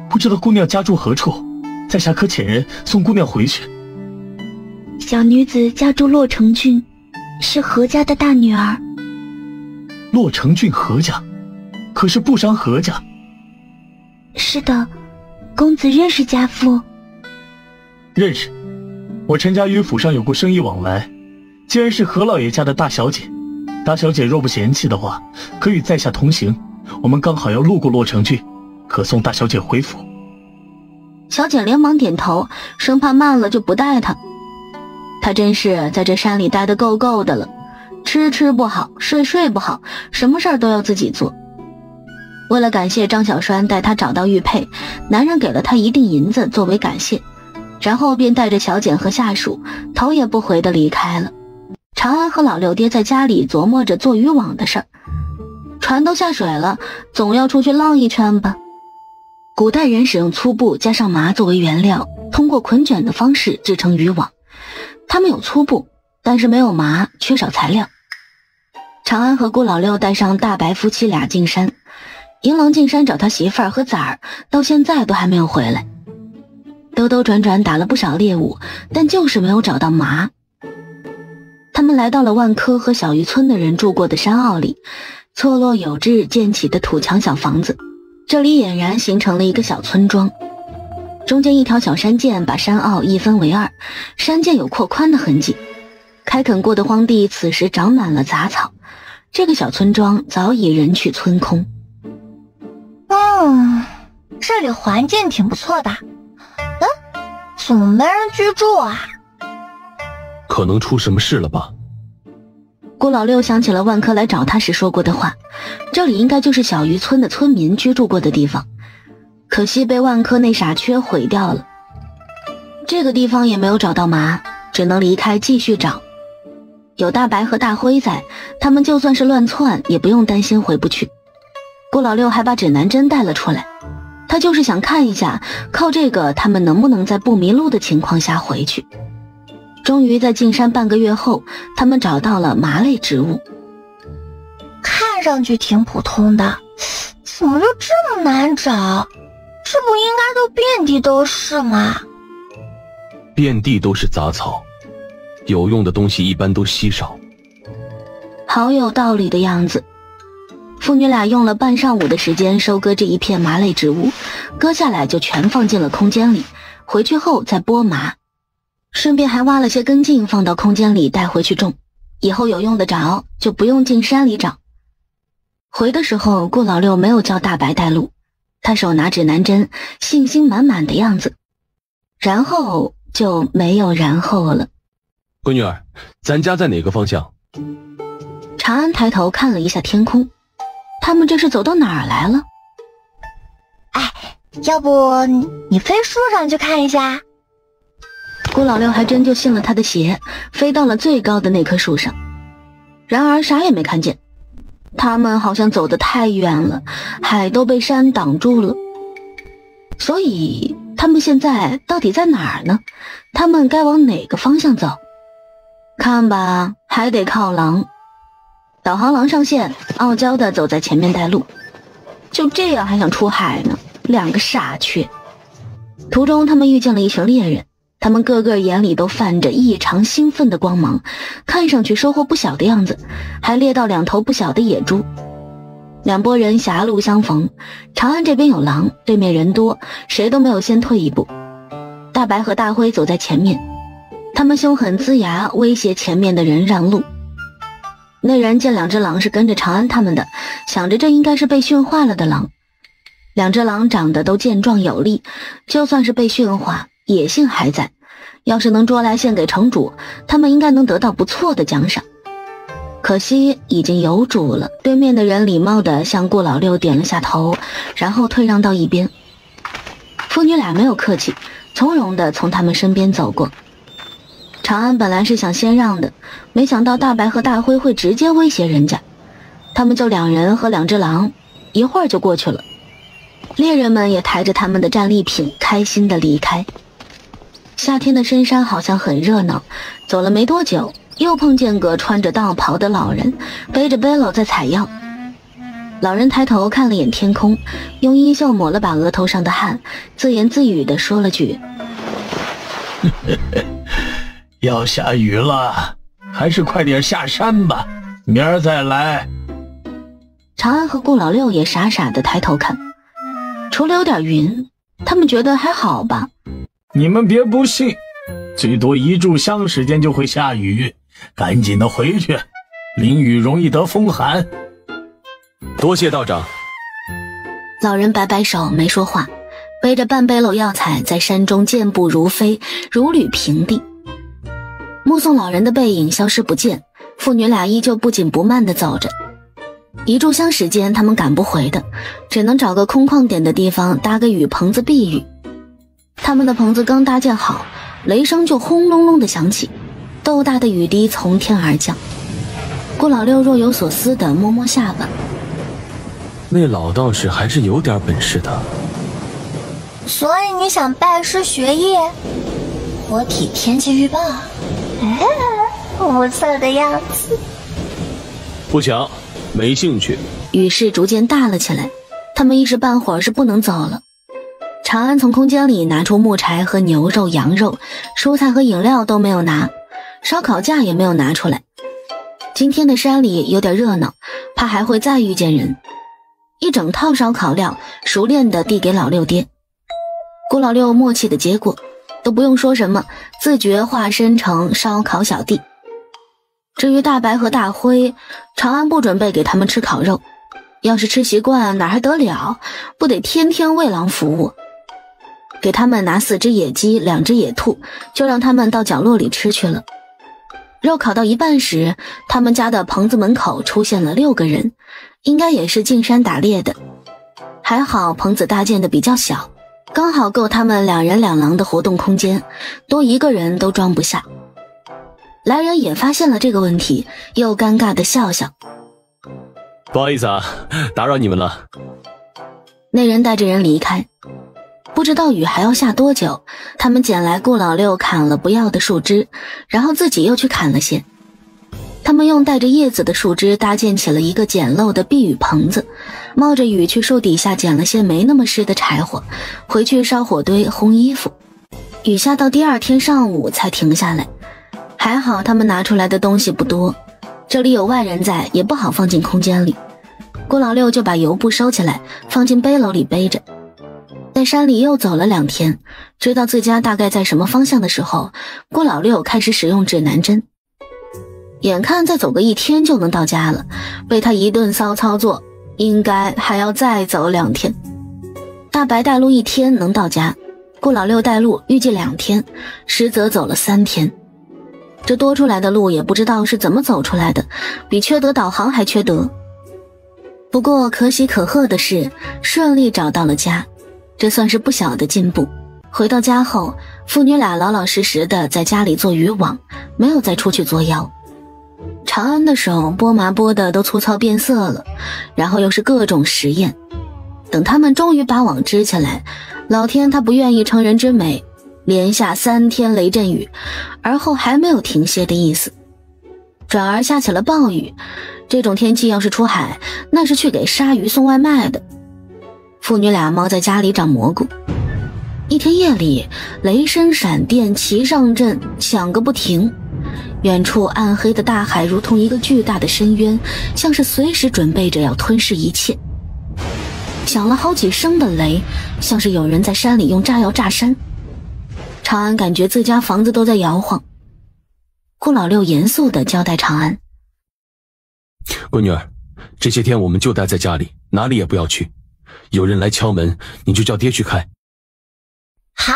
不知道姑娘家住何处，在下可遣人送姑娘回去。小女子家住洛城郡，是何家的大女儿。洛城郡何家？可是不伤何家？是的，公子认识家父？认识，我陈家与府上有过生意往来。既然是何老爷家的大小姐，大小姐若不嫌弃的话，可与在下同行，我们刚好要路过洛城郡，可送大小姐回府。小简连忙点头，生怕慢了就不带她。她真是在这山里待得够够的了，吃不好，睡不好，什么事儿都要自己做。为了感谢张小栓带他找到玉佩，男人给了他1锭银子作为感谢，然后便带着小简和下属头也不回地离开了。长安和老六爹在家里琢磨着做渔网的事儿，船都下水了，总要出去浪一圈吧。古代人使用粗布加上麻作为原料，通过捆卷的方式制成渔网。他们有粗布，但是没有麻，缺少材料。长安和顾老六带上大白夫妻俩进山，银郎进山找他媳妇儿和崽儿，到现在都还没有回来。兜兜转转打了不少猎物，但就是没有找到麻。他们来到了万科和小渔村的人住过的山坳里，错落有致建起的土墙小房子，这里俨然形成了一个小村庄。中间一条小山涧把山坳一分为2，山涧有扩宽的痕迹。开垦过的荒地此时长满了杂草，这个小村庄早已人去村空。这里环境挺不错的。怎么没人居住啊？可能出什么事了吧？顾老六想起了万科来找他时说过的话，这里应该就是小渔村的村民居住过的地方，可惜被万科那傻缺毁掉了。这个地方也没有找到麻，只能离开继续找。有大白和大灰在，他们就算是乱窜也不用担心回不去。顾老六还把指南针带了出来，他就是想看一下靠这个他们能不能在不迷路的情况下回去。终于在进山半个月后，他们找到了麻类植物。看上去挺普通的，怎么就这么难找？这不应该都遍地都是吗？遍地都是杂草，有用的东西一般都稀少。好有道理的样子。父女俩用了半上午的时间收割这一片麻类植物，割下来就全放进了空间里，回去后再剥麻，顺便还挖了些根茎放到空间里带回去种，以后有用得着就不用进山里找。回的时候顾老六没有叫大白带路，他手拿指南针，信心满满的样子，然后就没有然后了。闺女儿，咱家在哪个方向？长安抬头看了一下天空，他们这是走到哪儿来了？哎，要不你飞树上去看一下？顾老六还真就信了他的邪，飞到了最高的那棵树上，然而啥也没看见。他们好像走得太远了，海都被山挡住了。所以他们现在到底在哪儿呢？他们该往哪个方向走？看吧，还得靠狼。导航狼上线，傲娇的走在前面带路。就这样还想出海呢，两个傻缺。途中他们遇见了一群猎人，他们个个眼里都泛着异常兴奋的光芒，看上去收获不小的样子，还猎到2头不小的野猪。两拨人狭路相逢，长安这边有狼，对面人多，谁都没有先退一步。大白和大灰走在前面，他们凶狠龇牙，威胁前面的人让路。那人见2只狼是跟着长安他们的，想着这应该是被驯化了的狼。2只狼长得都健壮有力，就算是被驯化，野性还在，要是能捉来献给城主，他们应该能得到不错的奖赏。可惜已经有主了，对面的人礼貌地向顾老六点了下头，然后退让到一边。父女俩没有客气，从容地从他们身边走过。长安本来是想先让的，没想到大白和大灰会直接威胁人家，他们就2人和2只狼，一会儿就过去了。猎人们也抬着他们的战利品开心地离开。夏天的深山好像很热闹，走了没多久，又碰见个穿着道袍的老人，背着背篓在采药。老人抬头看了眼天空，用衣袖抹了把额头上的汗，自言自语地说了句要下雨了，还是快点下山吧，明儿再来。长安和顾老六也傻傻地抬头看，除了有点云，他们觉得还好吧。你们别不信，最多1炷香时间就会下雨，赶紧的回去，淋雨容易得风寒。多谢道长。老人摆摆手没说话，背着半背篓药材在山中健步如飞，如履平地。目送老人的背影消失不见，父女俩依旧不紧不慢地走着。1炷香时间他们赶不回的，只能找个空旷点的地方搭个雨棚子避雨。他们的棚子刚搭建好，雷声就轰隆隆地响起，豆大的雨滴从天而降。顾老六若有所思地摸摸下巴，那老道士还是有点本事的。所以你想拜师学艺？活体天气预报，不错的样子。不想，没兴趣。雨势逐渐大了起来，他们一时半会儿是不能走了。长安从空间里拿出木柴和牛肉、羊肉，蔬菜和饮料都没有拿，烧烤架也没有拿出来。今天的山里有点热闹，怕还会再遇见人。一整套烧烤料熟练地递给老六爹。顾老六默契的接过，都不用说什么，自觉化身成烧烤小弟。至于大白和大灰，长安不准备给他们吃烤肉，要是吃习惯哪还得了，不得天天为狼服务。给他们拿4只野鸡2只野兔，就让他们到角落里吃去了。肉烤到一半时，他们家的棚子门口出现了6个人，应该也是进山打猎的。还好棚子搭建的比较小，刚好够他们2人2狼的活动空间，多1个人都装不下。来人也发现了这个问题，又尴尬地笑笑。不好意思啊，打扰你们了。那人带着人离开。不知道雨还要下多久，他们捡来顾老六砍了不要的树枝，然后自己又去砍了些。他们用带着叶子的树枝搭建起了一个简陋的避雨棚子，冒着雨去树底下捡了些没那么湿的柴火，回去烧火堆烘衣服。雨下到第二天上午才停下来，还好他们拿出来的东西不多，这里有外人在，也不好放进空间里。顾老六就把油布收起来，放进背篓里背着。在山里又走了2天，知道自家大概在什么方向的时候，顾老六开始使用指南针。眼看再走个1天就能到家了，被他一顿骚操作，应该还要再走2天。大白带路1天能到家，顾老六带路预计2天，实则走了3天。这多出来的路也不知道是怎么走出来的，比缺德导航还缺德。不过可喜可贺的是，顺利找到了家，这算是不小的进步。回到家后，父女俩老老实实的在家里做渔网，没有再出去作妖。长安的手拨麻拨的都粗糙变色了，然后又是各种实验。等他们终于把网织起来，老天他不愿意成人之美，连下3天雷阵雨，而后还没有停歇的意思，转而下起了暴雨。这种天气要是出海，那是去给鲨鱼送外卖的。父女俩猫在家里长蘑菇。一天夜里，雷声闪电齐上阵，响个不停。远处暗黑的大海如同一个巨大的深渊，像是随时准备着要吞噬一切。响了好几声的雷，像是有人在山里用炸药炸山。长安感觉自家房子都在摇晃。顾老六严肃地交代长安：闺女儿，这些天我们就待在家里，哪里也不要去。有人来敲门，你就叫爹去开。好。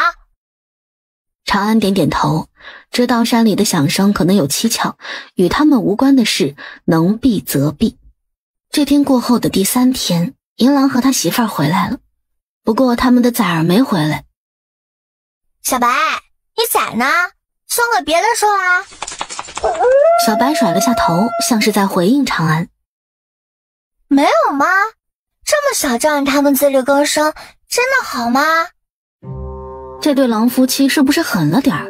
长安点点头，知道山里的响声可能有蹊跷，与他们无关的事，能避则避。这天过后的第3天，银狼和他媳妇儿回来了，不过他们的崽儿没回来。小白，你崽呢？送给别人说啊。小白甩了下头，像是在回应长安。没有吗？这么小就让他们自力更生，真的好吗？这对狼夫妻是不是狠了点儿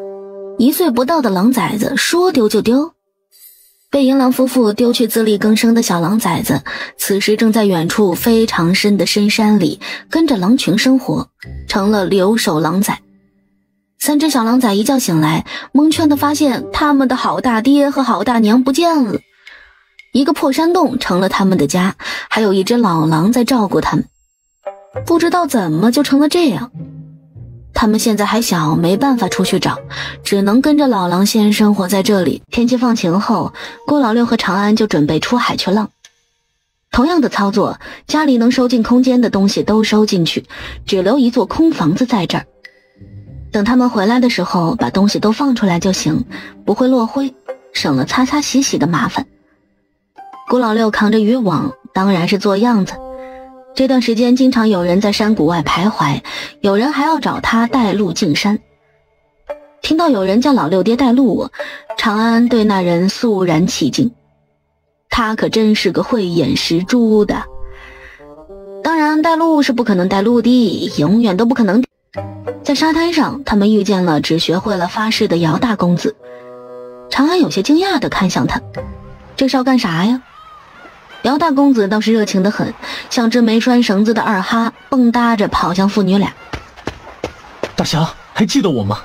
？1岁不到的狼崽子说丢就丢。被银狼夫妇丢去自力更生的小狼崽子，此时正在远处非常深的深山里跟着狼群生活，成了留守狼崽。3只小狼崽一觉醒来，蒙圈地发现他们的好大爹和好大娘不见了。一个破山洞成了他们的家，还有1只老狼在照顾他们。不知道怎么就成了这样。他们现在还小，没办法出去找，只能跟着老狼先生活在这里。天气放晴后，顾老六和长安就准备出海去浪。同样的操作，家里能收进空间的东西都收进去，只留一座空房子在这儿。等他们回来的时候，把东西都放出来就行，不会落灰，省了擦擦洗洗的麻烦。顾老六扛着渔网，当然是做样子。这段时间经常有人在山谷外徘徊，有人还要找他带路进山。听到有人叫老六爹带路，长安对那人肃然起敬。他可真是个慧眼识珠的。当然带路是不可能带路的，永远都不可能。在沙滩上，他们遇见了只学会了发誓的姚大公子。长安有些惊讶地看向他，这是要干啥呀？姚大公子倒是热情得很，像只没拴绳子的二哈，蹦跶着跑向父女俩。大侠，还记得我吗？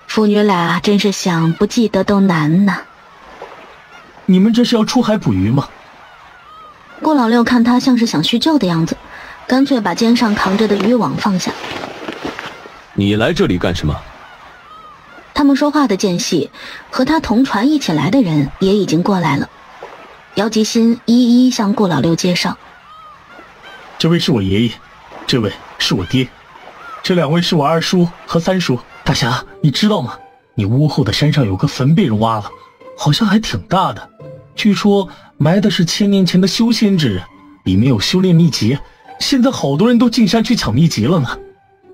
父女俩真是想不记得都难呐。你们这是要出海捕鱼吗？顾老六看他像是想叙旧的样子，干脆把肩上扛着的渔网放下。你来这里干什么？他们说话的间隙，和他同船一起来的人也已经过来了。姚吉新一一向顾老六介绍：这位是我爷爷，这位是我爹，这2位是我2叔和3叔。大侠，你知道吗？你屋后的山上有个坟被人挖了，好像还挺大的，据说埋的是1000年前的修仙之人，里面有修炼秘籍，现在好多人都进山去抢秘籍了呢。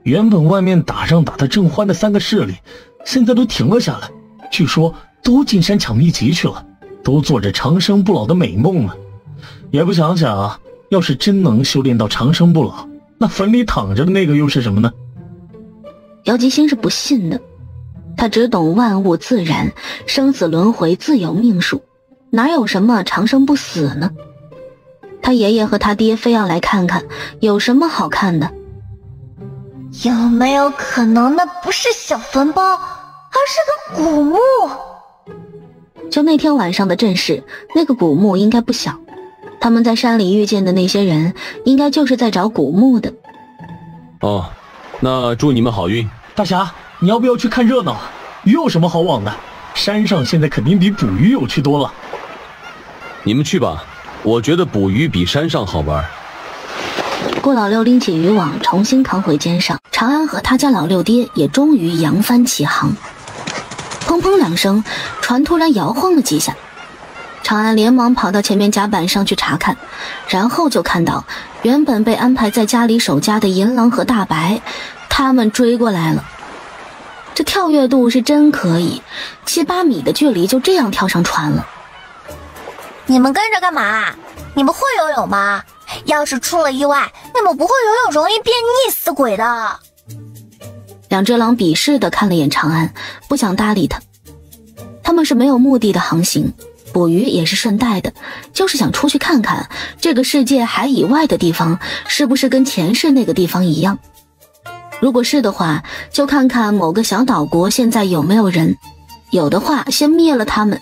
原本外面打仗打得正欢的3个势力，现在都停了下来，据说都进山抢秘籍去了，都做着长生不老的美梦了，也不想想，要是真能修炼到长生不老，那坟里躺着的那个又是什么呢？姚吉星是不信的，他只懂万物自然，生死轮回自有命数，哪有什么长生不死呢？他爷爷和他爹非要来看看，有什么好看的？有没有可能那不是小坟包，而是个古墓？就那天晚上的阵势，那个古墓应该不小，他们在山里遇见的那些人，应该就是在找古墓的。哦，那祝你们好运。大侠，你要不要去看热闹？鱼有什么好网的？山上现在肯定比捕鱼有趣多了。你们去吧，我觉得捕鱼比山上好玩。顾老六拎起渔网，重新扛回肩上。长安和他家老六爹也终于扬帆起航。砰砰两声，船突然摇晃了几下。长安连忙跑到前面甲板上去查看，然后就看到原本被安排在家里守家的银狼和大白，他们追过来了。这跳跃度是真可以，7、8米的距离就这样跳上船了。你们跟着干嘛？你们会游泳吗？要是出了意外，你们不会游泳容易变溺死鬼的。两只狼鄙视地看了眼长安，不想搭理他。他们是没有目的的航行，捕鱼也是顺带的，就是想出去看看这个世界海以外的地方是不是跟前世那个地方一样。如果是的话，就看看某个小岛国现在有没有人，有的话先灭了他们，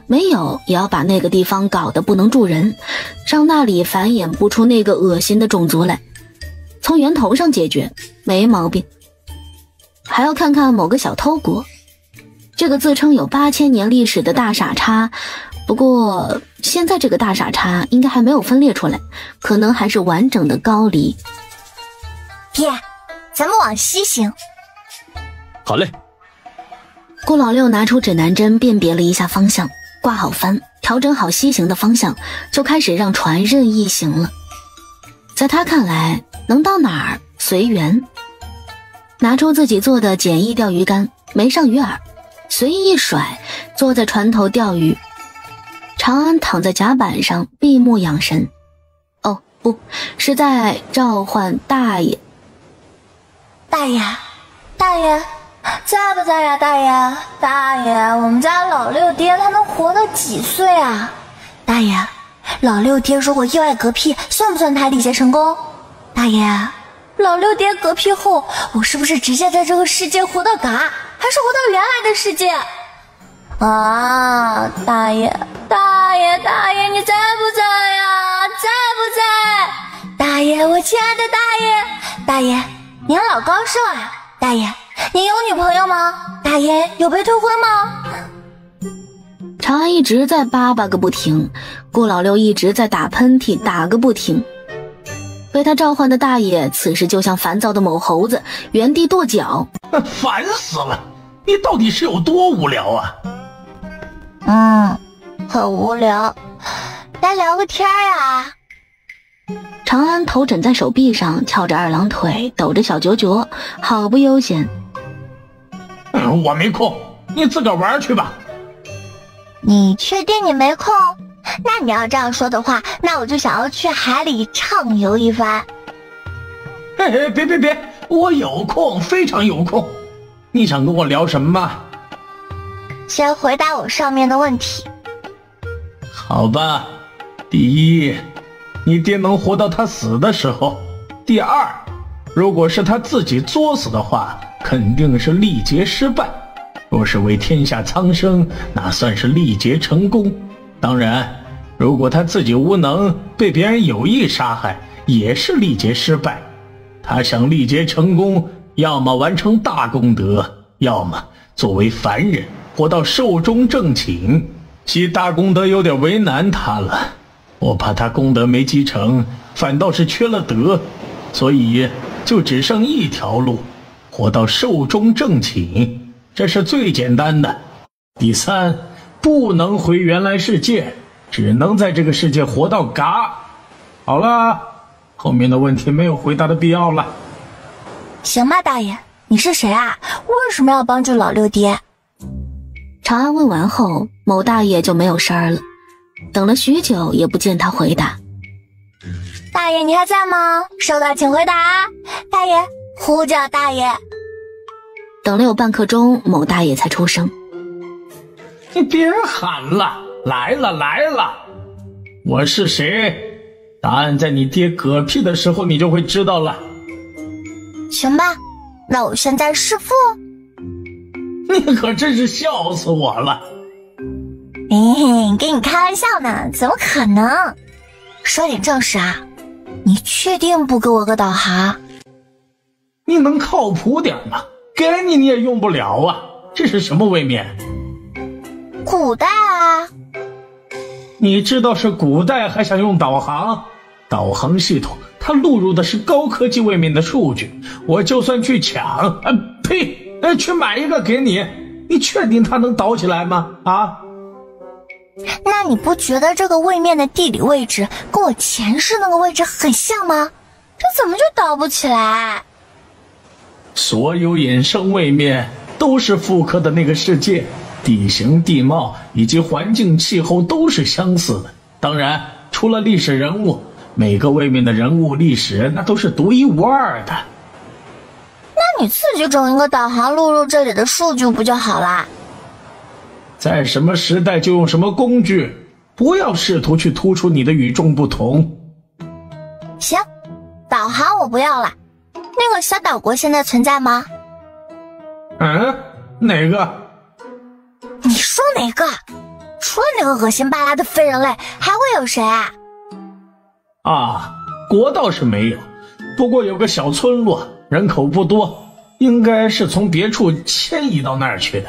没有也要把那个地方搞得不能住人，让那里繁衍不出那个恶心的种族来，从源头上解决没毛病。还要看看某个小偷国，这个自称有8000年历史的大傻叉，不过现在这个大傻叉应该还没有分裂出来，可能还是完整的高黎。爹，咱们往西行。好嘞。顾老六拿出指南针辨别了一下方向，挂好帆，调整好西行的方向，就开始让船任意行了。在他看来，能到哪儿随缘。拿出自己做的简易钓鱼竿，没上鱼饵，随意一甩，坐在船头钓鱼。长安躺在甲板上闭目养神。哦，不是在召唤大爷。大爷，大爷在不在呀？大爷，大爷，我们家老六爹他能活到几岁啊？大爷，老六爹如果意外嗝屁，算不算他历劫成功？大爷，老六爹嗝屁后，我是不是直接在这个世界活到嘎，还是活到原来的世界？啊，大爷，大爷，大爷，你在不在呀？在不在？大爷，我亲爱的大爷，大爷，您老高寿啊？大爷，您有女朋友吗？大爷，有被退婚吗？长安一直在叭叭个不停，顾老六一直在打喷嚏打个不停。被他召唤的大爷此时就像烦躁的某猴子，原地跺脚。烦死了，你到底是有多无聊啊？很无聊，来聊个天呀。长安头枕在手臂上，翘着二郎腿，抖着小脚脚，好不悠闲。我没空，你自个儿玩去吧。你确定你没空？那你要这样说的话，那我就想要去海里畅游一番。嘿，别，我有空，非常有空。你想跟我聊什么？先回答我上面的问题。好吧，第一，你爹能活到他死的时候。第二，如果是他自己作死的话，肯定是历劫失败。若是为天下苍生，那算是历劫成功。当然，如果他自己无能，被别人有意杀害，也是历劫失败。他想历劫成功，要么完成大功德，要么作为凡人活到寿终正寝。积大功德有点为难他了，我怕他功德没积成，反倒是缺了德，所以就只剩一条路，活到寿终正寝，这是最简单的。第三，不能回原来世界，只能在这个世界活到嘎。好了，后面的问题没有回答的必要了。行吧，大爷，你是谁啊？为什么要帮助老六爹？长安问完后，某大爷就没有声儿了，等了许久也不见他回答。大爷你还在吗？收到请回答。大爷，呼叫大爷。等了有半刻钟，某大爷才出声。你别喊了，来了来了，我是谁？答案在你爹嗝屁的时候你就会知道了。行吧，那我现在弑父。你可真是笑死我了。跟你开玩笑呢，怎么可能？说点正事啊，你确定不给我个导航？你能靠谱点吗？给你也用不了啊，这是什么位面？古代啊。你知道是古代还想用导航？导航系统它录入的是高科技位面的数据，我就算去抢去买一个给你，你确定它能导起来吗？啊？那你不觉得这个位面的地理位置跟我前世那个位置很像吗？这怎么就导不起来？所有衍生位面都是复刻的那个世界，地形地貌以及环境气候都是相似的，当然除了历史人物，每个位面的人物历史那都是独一无二的。那你自己整一个导航录入这里的数据不就好啦？在什么时代就用什么工具，不要试图去突出你的与众不同。行，导航我不要了。那个小岛国现在存在吗？哪个？你说哪个？除了那个恶心巴拉的非人类，还会有谁啊？国倒是没有，不过有个小村落，人口不多，应该是从别处迁移到那儿去的。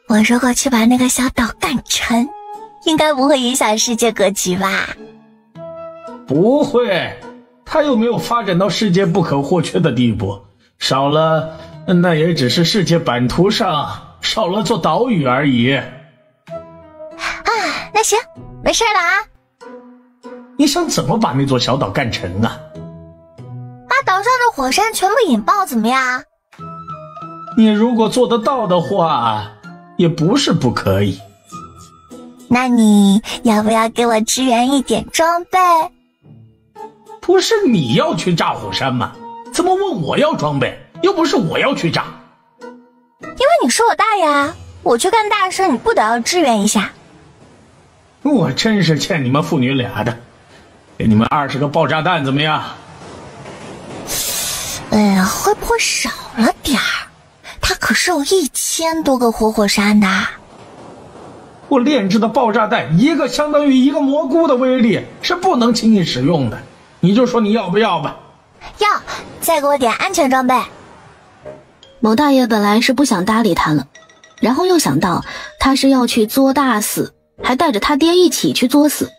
我如果去把那个小岛干沉，应该不会影响世界格局吧？不会，它又没有发展到世界不可或缺的地步，少了那也只是世界版图上少了座岛屿而已。那行，没事了啊。你想怎么把那座小岛干沉啊？把岛上的火山全部引爆怎么样？你如果做得到的话，也不是不可以。那你要不要给我支援一点装备？不是你要去炸火山吗？怎么问我要装备？又不是我要去炸。因为你是我大爷啊，我去干大事，你不得要支援一下？我真是欠你们父女俩的，给你们20个爆炸弹怎么样？会不会少了点儿？它可是有1000多个活火山的。我炼制的爆炸弹一个相当于一个蘑菇的威力，是不能轻易使用的。你就说你要不要吧？要，再给我点安全装备。某大爷本来是不想搭理他了，然后又想到他是要去作大死，还带着他爹一起去作死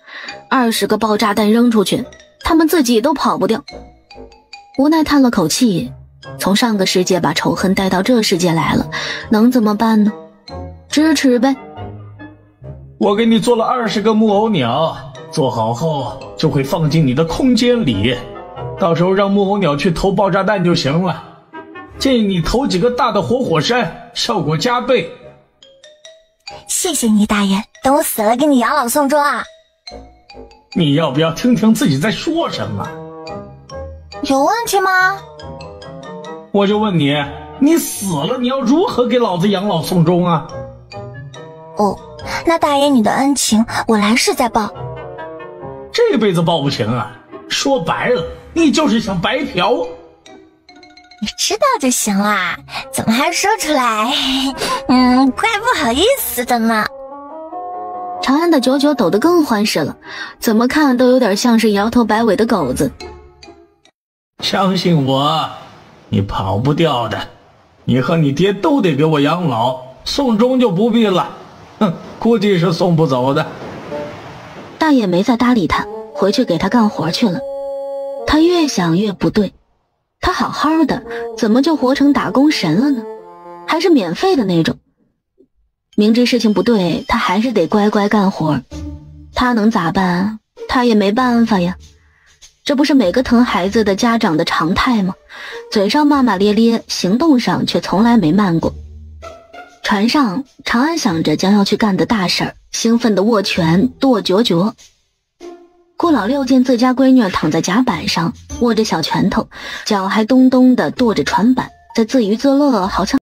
，20个爆炸弹扔出去，他们自己都跑不掉。无奈叹了口气，从上个世界把仇恨带到这世界来了，能怎么办呢？支持呗。我给你做了20个木偶鸟，做好后就会放进你的空间里，到时候让木偶鸟去投爆炸弹就行了。建议你投几个大的活火山，效果加倍。谢谢你大爷，等我死了给你养老送终啊。你要不要听听自己在说什么？有问题吗？我就问你，你死了你要如何给老子养老送终啊？那大爷你的恩情我来世再报。这辈子报不行啊，说白了你就是想白嫖。你知道就行啦，怎么还说出来？怪不好意思的呢。长安的九九抖得更欢实了，怎么看都有点像是摇头摆尾的狗子。相信我，你跑不掉的，你和你爹都得给我养老，送终就不必了。估计是送不走的。大爷没再搭理他，回去给他干活去了。他越想越不对，他好好的，怎么就活成打工神了呢？还是免费的那种。明知事情不对，他还是得乖乖干活。他能咋办？他也没办法呀。这不是每个疼孩子的家长的常态吗？嘴上骂骂咧咧，行动上却从来没慢过。船上，长安想着将要去干的大事儿，兴奋地握拳跺脚脚。顾老六见自家闺女躺在甲板上，握着小拳头，脚还咚咚地跺着船板，在自娱自乐，好像